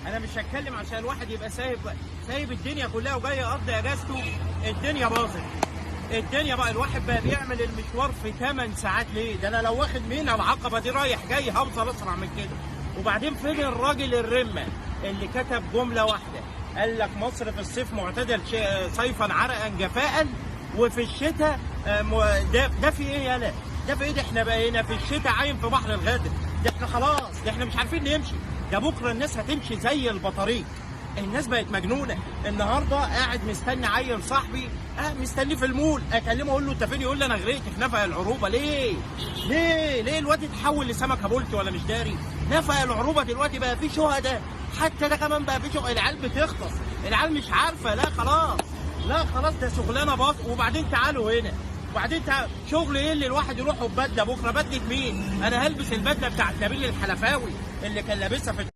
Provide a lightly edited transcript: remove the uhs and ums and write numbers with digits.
انا مش هتكلم عشان الواحد يبقى سايب الدنيا كلها وجاي يقضي اجازته. الدنيا باظت، الدنيا بقى الواحد بقى بيعمل المشوار في 8 ساعات. ليه؟ ده انا لو واخد منها العقبه دي رايح جاي هوصل اسرع من كده. وبعدين فين الراجل الرمه اللي كتب جمله واحده قال لك مصر في الصيف معتدل صيفا عرقا جفاء وفي الشتاء ده في ايه يالا؟ ده في ايه؟ ده احنا بقينا في الشتاء عايم في بحر الغادر. ده احنا خلاص، ده احنا مش عارفين نمشي. ده بكره الناس هتمشي زي البطاريق. الناس بقت مجنونه. النهارده قاعد مستني عيل صاحبي مستنيه في المول، اكلمه اقول له انت فين؟ يقول لي انا غرقت في نفق العروبه. ليه الواد اتحول لسمكه بولتي ولا مش داري؟ نفق العروبه دلوقتي بقى فيه شهداء، حتى ده كمان بقى فيه شهداء. العيال بتغطس، العيال مش عارفه. لا خلاص ده شغلانه باظ. وبعدين تعالوا هنا، شغل ايه اللي الواحد يروح ببدله؟ بكره بدله مين؟ انا هلبس البدله بتاعت نبيل الحلفاوي اللي كان لابسها في